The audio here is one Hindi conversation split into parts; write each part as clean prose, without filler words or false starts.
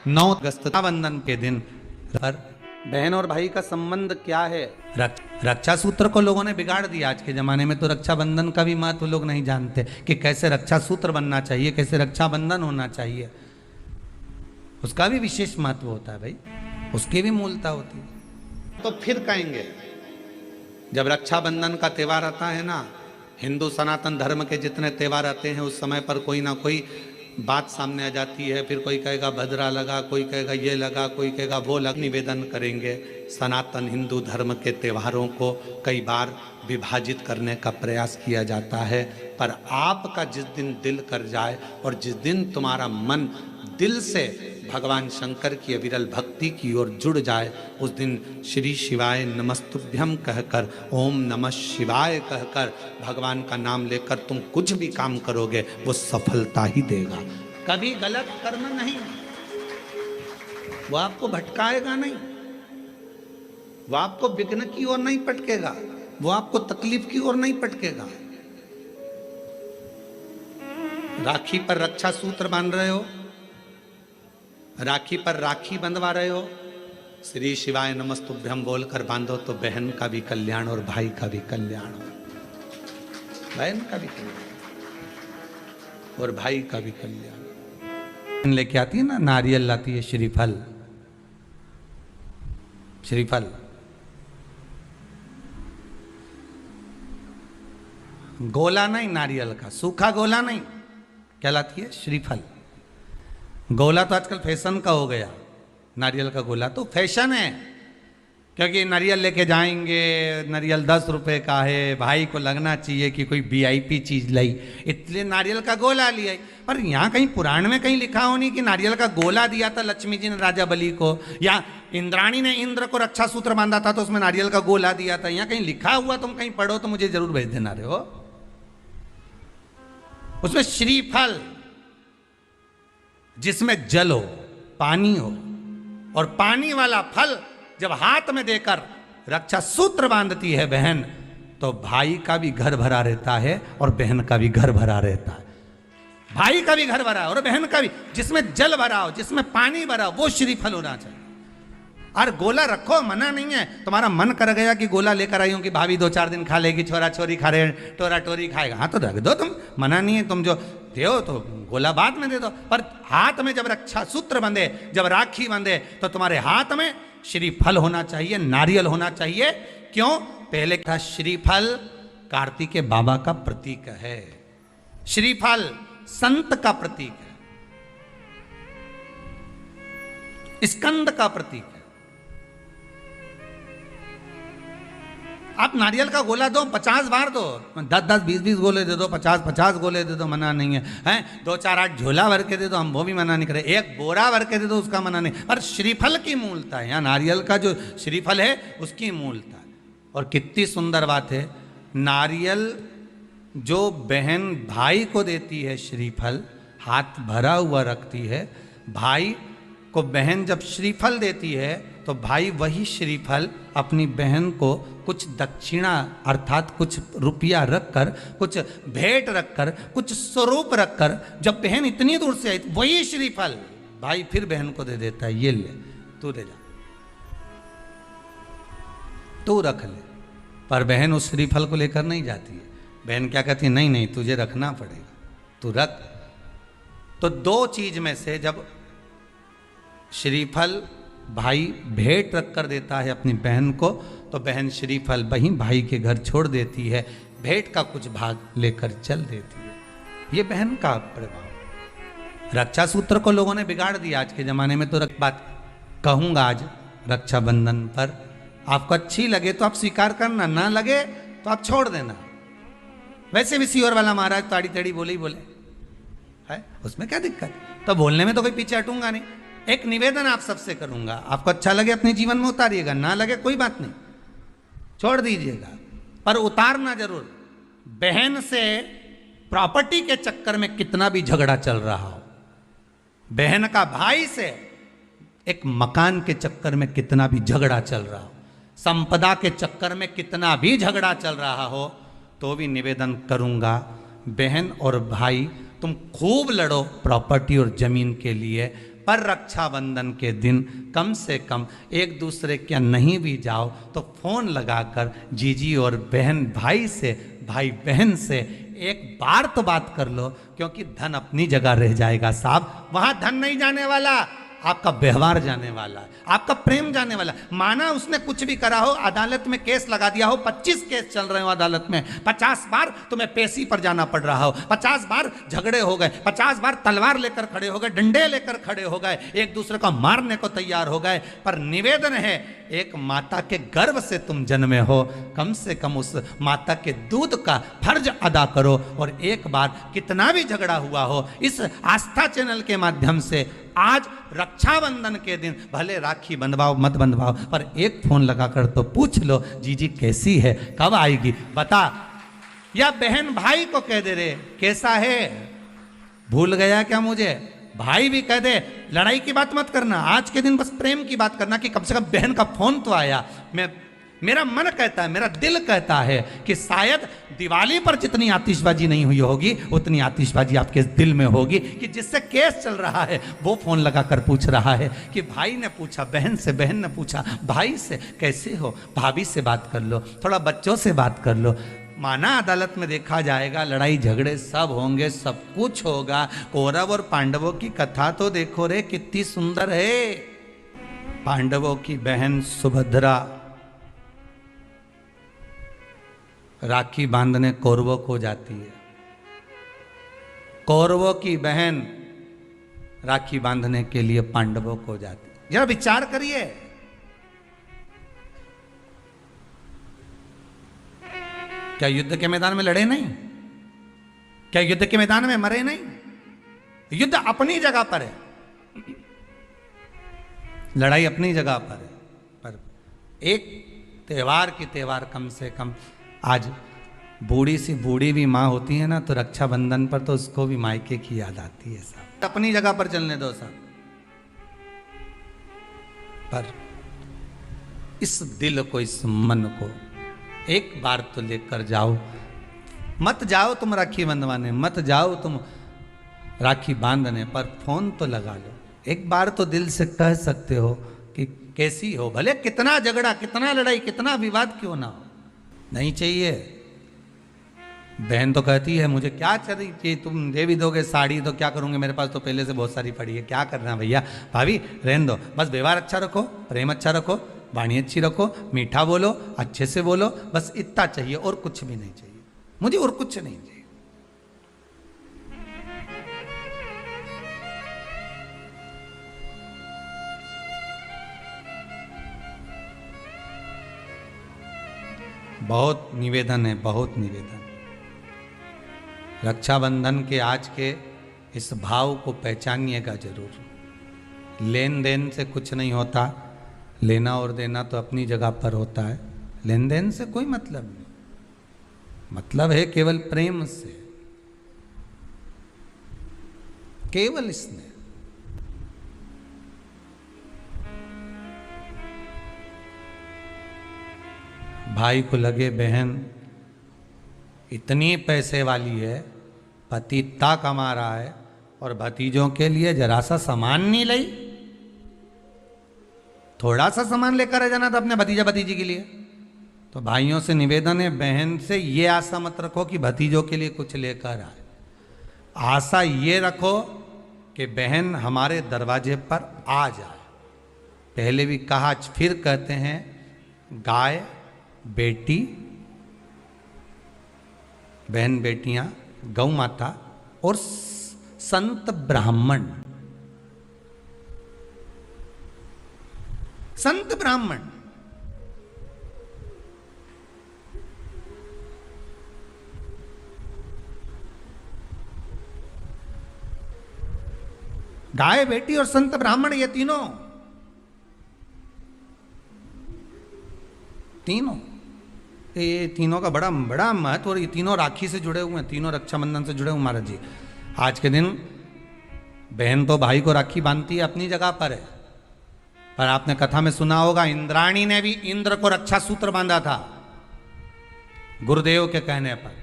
9 अगस्त रक्षाबंधन के दिन पर बहन और भाई का संबंध क्या है? रक्षा सूत्र को लोगों ने बिगाड़ दिया। आज के जमाने में तो रक्षाबंधन का भी महत्व लोग नहीं जानते कि कैसे रक्षा सूत्र बनना चाहिए, कैसे रक्षाबंधन होना चाहिए। उसका भी विशेष महत्व होता है भाई, उसकी भी मूलता होती है। तो फिर कहेंगे जब रक्षाबंधन का त्यौहार आता है ना, हिंदू सनातन धर्म के जितने त्यौहार आते हैं उस समय पर कोई ना कोई बात सामने आ जाती है। फिर कोई कहेगा भद्रा लगा, कोई कहेगा ये लगा, कोई कहेगा वो लगा। निवेदन करेंगे, सनातन हिंदू धर्म के त्योहारों को कई बार विभाजित करने का प्रयास किया जाता है, पर आपका जिस दिन दिल कर जाए और जिस दिन तुम्हारा मन दिल से भगवान शंकर की अविरल भक्ति की ओर जुड़ जाए, उस दिन श्री शिवाय नमस्तुभ्यम कहकर, ओम नमः शिवाय कहकर भगवान का नाम लेकर तुम कुछ भी काम करोगे वो सफलता ही देगा। कभी गलत कर्म नहीं, वो आपको भटकाएगा नहीं, वो आपको विघ्न की ओर नहीं पटकेगा, वो आपको तकलीफ की ओर नहीं पटकेगा। राखी पर रक्षा सूत्र बांध रहे हो, राखी पर राखी बंधवा रहे हो, श्री शिवाय नमस्तुभ्यम बोलकर बांधो तो बहन का भी कल्याण और भाई का भी कल्याण हो, बहन का भी कल्याण और भाई का भी कल्याण। लेके आती है ना, नारियल लाती है, श्रीफल, श्रीफल गोला नहीं, नारियल का सूखा गोला नहीं, क्या लाती है? श्रीफल। गोला तो आजकल फैशन का हो गया, नारियल का गोला तो फैशन है, क्योंकि नारियल लेके जाएंगे, नारियल 10 रुपए का है, भाई को लगना चाहिए कि कोई वीआईपी चीज लाई, इसलिए नारियल का गोला लिया। पर यहाँ कहीं पुराण में कहीं लिखा हो नहीं कि नारियल का गोला दिया था लक्ष्मी जी ने राजा बलि को, या इंद्राणी ने इंद्र को रक्षा सूत्र बांधा था तो उसमें नारियल का गोला दिया था। यहाँ कहीं लिखा हुआ तुम कहीं पढ़ो तो मुझे जरूर भेज देना रहे हो। उसमें श्रीफल जिसमें जल हो, पानी हो, और पानी वाला फल जब हाथ में देकर रक्षा सूत्र बांधती है बहन, तो भाई का भी घर भरा रहता है और बहन का भी घर भरा रहता है। भाई का भी घर भरा और बहन का भी, जिसमें जल भरा हो, जिसमें पानी भरा हो, वो श्रीफल होना चाहिए। और गोला रखो, मना नहीं है। तुम्हारा मन कर गया कि गोला लेकर आई हूं कि भाभी 2-4 दिन खा लेगी, छोरा छोरी खा रहे, टोरा टोरी खाएगा, हाँ तो रख दो, तुम मना नहीं है। तुम जो दो तो गोला बाद में दे दो, पर हाथ में जब रक्षा सूत्र बंधे, जब राखी बंधे, तो तुम्हारे हाथ में श्रीफल होना चाहिए, नारियल होना चाहिए। क्यों? पहले था श्रीफल कार्तिक बाबा का प्रतीक है, श्रीफल संत का प्रतीक है, स्कंद का प्रतीक है। आप नारियल का गोला दो, 50 बार दो, 10-10, 20-20 गोले दे दो, 50-50 गोले दे दो, मना नहीं है, हैं 2-4-8 झोला भर के दे दो, हम वो भी मना नहीं करे, 1 बोरा भर के दे दो, उसका मना नहीं। पर श्रीफल की मूलता है, यहाँ नारियल का जो श्रीफल है उसकी मूलता है। और कितनी सुंदर बात है, नारियल जो बहन भाई को देती है, श्रीफल हाथ भरा हुआ रखती है, भाई को बहन जब श्रीफल देती है तो भाई वही श्रीफल अपनी बहन को कुछ दक्षिणा अर्थात कुछ रुपया रखकर, कुछ भेंट रखकर, कुछ स्वरूप रखकर, जब बहन इतनी दूर से आई वही श्रीफल भाई फिर बहन को दे देता है, ये ले तू दे जा, तू रख ले। पर बहन उस श्रीफल को लेकर नहीं जाती है, बहन क्या कहती है, नहीं नहीं तुझे रखना पड़ेगा, तू रख। तो 2 चीज में से जब श्रीफल भाई भेंट रख कर देता है अपनी बहन को, तो बहन श्रीफल वहीं भाई के घर छोड़ देती है, भेंट का कुछ भाग लेकर चल देती है। ये बहन का प्रभाव। रक्षा सूत्र को लोगों ने बिगाड़ दिया आज के जमाने में। तो बात कहूंगा आज रक्षाबंधन पर, आपको अच्छी लगे तो आप स्वीकार करना, ना लगे तो आप छोड़ देना। वैसे भी सीओर वाला महाराज ताड़ी ताड़ी बोले ही बोले है, उसमें क्या दिक्कत? तो बोलने में तो कोई पीछे हटूंगा नहीं। एक निवेदन आप सबसे करूंगा, आपको अच्छा लगे अपने जीवन में उतारिएगा, ना लगे कोई बात नहीं, छोड़ दीजिएगा, पर उतारना जरूर। बहन से प्रॉपर्टी के चक्कर में कितना भी झगड़ा चल रहा हो, बहन का भाई से एक मकान के चक्कर में कितना भी झगड़ा चल रहा हो, संपदा के चक्कर में कितना भी झगड़ा चल रहा हो, तो भी निवेदन करूंगा, बहन और भाई तुम खूब लड़ो प्रॉपर्टी और जमीन के लिए, पर रक्षाबंधन के दिन कम से कम एक दूसरे के नहीं भी जाओ तो फोन लगाकर जीजी और बहन भाई से, भाई बहन से एक बार तो बात कर लो, क्योंकि धन अपनी जगह रह जाएगा साहब, वहां धन नहीं जाने वाला, आपका व्यवहार जाने वाला है, आपका प्रेम जाने वाला। माना उसने कुछ भी करा हो, अदालत में केस लगा दिया हो, 25 केस चल रहे हो अदालत में, 50 बार तुम्हें पेशी पर जाना पड़ रहा हो, 50 बार झगड़े हो गए, 50 बार तलवार लेकर खड़े हो गए, डंडे लेकर खड़े हो गए, एक दूसरे को मारने को तैयार हो गए, पर निवेदन है एक माता के गर्भ से तुम जन्मे हो, कम से कम उस माता के दूध का फर्ज अदा करो। और एक बार कितना भी झगड़ा हुआ हो, इस आस्था चैनल के माध्यम से आज रक्षाबंधन के दिन भले राखी बंधवाओ मत बंधवाओ, पर एक फोन लगाकर तो पूछ लो जीजी कैसी है, कब आएगी बता, या बहन भाई को कह दे रे कैसा है, भूल गया क्या मुझे, भाई भी कह दे, लड़ाई की बात मत करना, आज के दिन बस प्रेम की बात करना कि कम से कम बहन का फोन तो आया। मेरा मन कहता है, मेरा दिल कहता है कि शायद दिवाली पर जितनी आतिशबाजी नहीं हुई होगी उतनी आतिशबाजी आपके दिल में होगी कि जिससे केस चल रहा है वो फोन लगाकर पूछ रहा है कि भाई ने पूछा बहन से, बहन ने पूछा भाई से कैसे हो, भाभी से बात कर लो, थोड़ा बच्चों से बात कर लो। माना अदालत में देखा जाएगा, लड़ाई झगड़े सब होंगे, सब कुछ होगा, कौरव और पांडवों की कथा तो देखो रे कितनी सुंदर है। पांडवों की बहन सुभद्रा राखी बांधने कौरवों को जाती है, कौरवों की बहन राखी बांधने के लिए पांडवों को जाती है। जरा विचार करिए, क्या युद्ध के मैदान में लड़े नहीं, क्या युद्ध के मैदान में मरे नहीं, युद्ध अपनी जगह पर है, लड़ाई अपनी जगह पर है, पर एक त्योहार की त्योहार कम से कम आज बूढ़ी सी बूढ़ी भी माँ होती है ना, तो रक्षाबंधन पर तो उसको भी मायके की याद आती है साहब, अपनी जगह पर चलने दो साहब। पर इस दिल को, इस मन को एक बार तो लेकर जाओ, मत जाओ तुम राखी बंधवाने, मत जाओ तुम राखी बांधने, पर फोन तो लगा लो, एक बार तो दिल से कह सकते हो कि कैसी हो, भले कितना झगड़ा, कितना लड़ाई, कितना विवाद क्यों ना हो, नहीं चाहिए। बहन तो कहती है मुझे क्या चाहिए, तुम दे भी दोगे साड़ी तो क्या करूंगे, मेरे पास तो पहले से बहुत सारी पड़ी है, क्या करना भैया, भाभी रहने दो, बस व्यवहार अच्छा रखो, प्रेम अच्छा रखो, वाणी अच्छी रखो, मीठा बोलो, अच्छे से बोलो, बस इतना चाहिए और कुछ भी नहीं चाहिए, मुझे और कुछ नहीं चाहिए। बहुत निवेदन है, बहुत निवेदन। रक्षाबंधन के आज के इस भाव को पहचानिएगा जरूर। लेन देन से कुछ नहीं होता, लेना और देना तो अपनी जगह पर होता है, लेन देन से कोई मतलब नहीं, मतलब है केवल प्रेम से, केवल इसने। भाई को लगे बहन इतनी पैसे वाली है, पति इतना कमा रहा है और भतीजों के लिए जरा सा सामान नहीं लाई, थोड़ा सा सामान लेकर आ जाना था अपने भतीजा भतीजी के लिए। तो भाइयों से निवेदन है, बहन से ये आशा मत रखो कि भतीजों के लिए कुछ लेकर आए, आशा ये रखो कि बहन हमारे दरवाजे पर आ जाए। पहले भी कहा, फिर कहते हैं, गाय बेटी, बहन बेटियां, गौ माता और संत ब्राह्मण, संत ब्राह्मण, गाय बेटी और संत ब्राह्मण, ये तीनों ये तीनों का बड़ा बड़ा महत्व, और ये तीनों राखी से जुड़े हुए हैं, तीनों रक्षाबंधन से जुड़े हुए महाराज जी। आज के दिन बहन तो भाई को राखी बांधती है, अपनी जगह पर है, पर आपने कथा में सुना होगा इंद्राणी ने भी इंद्र को रक्षा सूत्र बांधा था गुरुदेव के कहने पर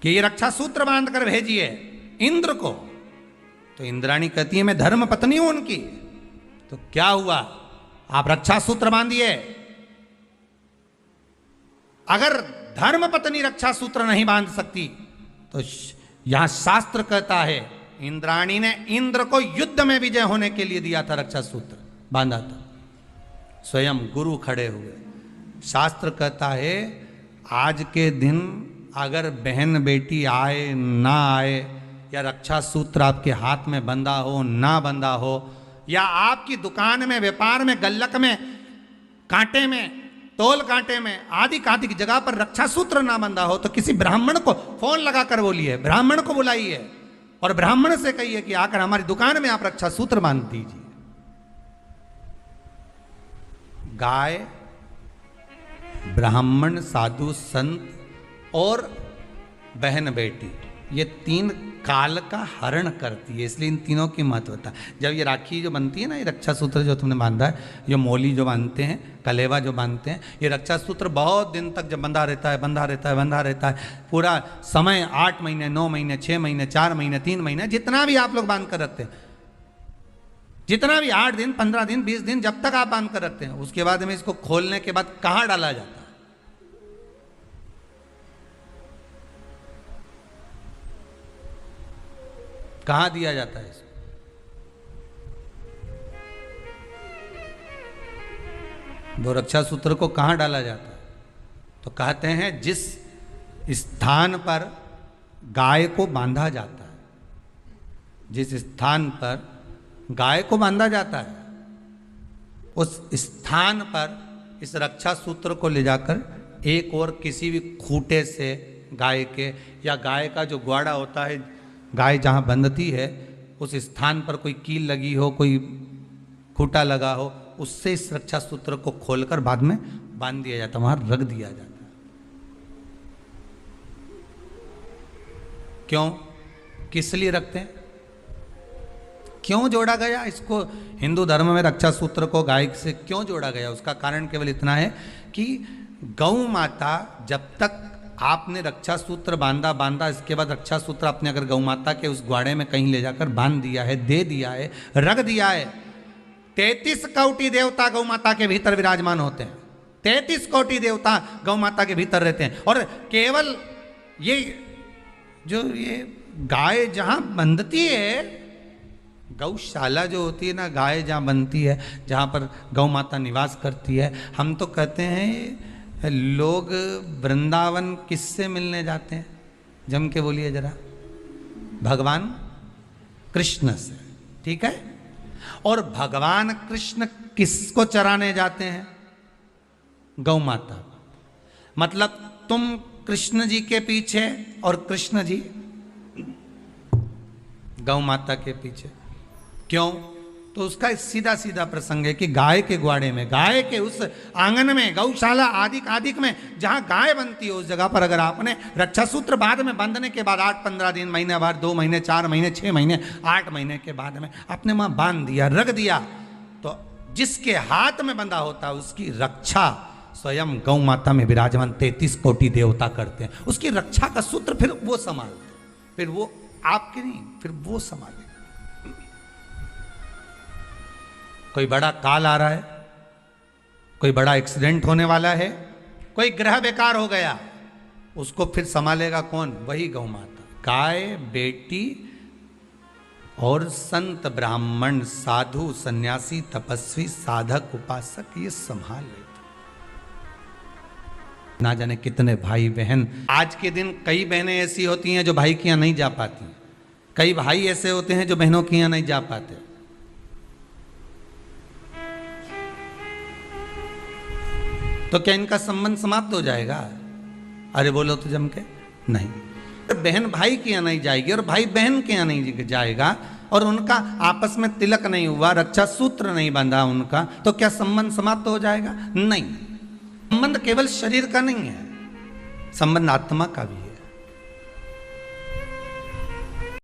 कि ये रक्षा सूत्र बांध कर भेजिए इंद्र को, तो इंद्राणी कहती है मैं धर्म पत्नी हूं उनकी। तो क्या हुआ, आप रक्षा सूत्र बांधिए। अगर धर्म पत्नी रक्षा सूत्र नहीं बांध सकती तो यहां शास्त्र कहता है इंद्राणी ने इंद्र को युद्ध में विजय होने के लिए दिया था, रक्षा सूत्र बांधा था। स्वयं गुरु खड़े हुए। शास्त्र कहता है आज के दिन अगर बहन बेटी आए ना आए, या रक्षा सूत्र आपके हाथ में बंधा हो ना बंधा हो, या आपकी दुकान में, व्यापार में, गल्लक में, कांटे में, तोल कांटे में, आदि आदि की जगह पर रक्षा सूत्र ना बंधा हो, तो किसी ब्राह्मण को फोन लगाकर बोलिए, ब्राह्मण को बुलाइए और ब्राह्मण से कहिए कि आकर हमारी दुकान में आप रक्षा सूत्र बांध दीजिए। गाय, ब्राह्मण, साधु, संत और बहन बेटी, ये तीन काल का हरण करती है, इसलिए इन तीनों की महत्वता। जब ये राखी जो बनती है ना, ये रक्षा सूत्र जो तुमने बांधा है, ये मौली जो बांधते हैं, कलेवा जो बांधते हैं, ये रक्षा सूत्र बहुत दिन तक जब बंधा रहता है, बंधा रहता है, बंधा रहता है, पूरा समय 8 महीने, 9 महीने, 6 महीने, 4 महीने, 3 महीने, जितना भी आप लोग बांध कर रखते हैं, जितना भी 8 दिन, 15 दिन, 20 दिन, जब तक आप बांध कर रखते हैं, उसके बाद में इसको खोलने के बाद कहाँ डाला जाता है? कहां दिया जाता है इसको? वो रक्षा सूत्र को कहां डाला जाता है? तो कहते हैं जिस स्थान पर गाय को बांधा जाता है, जिस स्थान पर गाय को बांधा जाता है, उस स्थान पर इस रक्षा सूत्र को ले जाकर एक और किसी भी खूंटे से गाय के, या गाय का जो ग्वाड़ा होता है, गाय जहाँ बंधती है उस स्थान पर कोई कील लगी हो, कोई खूंटा लगा हो, उससे इस रक्षा सूत्र को खोलकर बाद में बांध दिया जाता है, वहां रख दिया जाता है। क्यों, किस लिए रखते हैं, क्यों जोड़ा गया इसको? हिंदू धर्म में रक्षा सूत्र को गाय से क्यों जोड़ा गया? उसका कारण केवल इतना है कि गौ माता, जब तक आपने रक्षा सूत्र बांधा, इसके बाद रक्षा सूत्र आपने अगर गौ माता के उस ग्वाड़े में कहीं ले जाकर बांध दिया है, दे दिया है, रख दिया है, 33 कोटि देवता गौ माता के भीतर विराजमान होते हैं, 33 कोटि देवता गौ माता के भीतर रहते हैं। और केवल ये जो ये गाय जहां बंधती है, गौशाला जो होती है ना, गाय जहां बनती है, जहां पर गौ माता निवास करती है, हम तो कहते हैं लोग वृंदावन किससे मिलने जाते हैं? जम के बोलिए जरा, भगवान कृष्ण से, ठीक है? और भगवान कृष्ण किसको चराने जाते हैं? गौ माता। मतलब तुम कृष्ण जी के पीछे और कृष्ण जी गौ माता के पीछे। क्यों? तो उसका सीधा सीधा प्रसंग है कि गाय के ग्वाड़े में, गाय के उस आंगन में, गौशाला आदि आदि में जहां गाय बनती है, उस जगह पर अगर आपने रक्षा सूत्र बाद में बांधने के बाद 8-15 दिन, महीने भर, 2 महीने, 4 महीने, 6 महीने, 8 महीने के बाद में आपने वहां बांध दिया, रख दिया, तो जिसके हाथ में बंधा होता है उसकी रक्षा स्वयं गौ माता में विराजमान 33 कोटि देवता करते हैं। उसकी रक्षा का सूत्र फिर वो संभालते, फिर वो आपके नहीं, फिर वो संभाले। कोई बड़ा काल आ रहा है, कोई बड़ा एक्सीडेंट होने वाला है, कोई ग्रह बेकार हो गया, उसको फिर संभालेगा कौन? वही गौ माता। गाय, बेटी और संत, ब्राह्मण, साधु, सन्यासी, तपस्वी, साधक, उपासक, ये संभाल लेते। ना जाने कितने भाई बहन, आज के दिन कई बहनें ऐसी होती हैं जो भाई के यहाँ नहीं जा पाती, कई भाई ऐसे होते हैं जो बहनों के यहाँ नहीं जा पाते। तो क्या इनका संबंध समाप्त हो जाएगा? अरे बोलो तो जम के नहीं। बहन भाई के यहाँ नहीं जाएगी और भाई बहन के यहाँ नहीं जाएगा, और उनका आपस में तिलक नहीं हुआ, रक्षा सूत्र नहीं बांधा उनका, तो क्या संबंध समाप्त हो जाएगा? नहीं। संबंध केवल शरीर का नहीं है, संबंध आत्मा का भी है।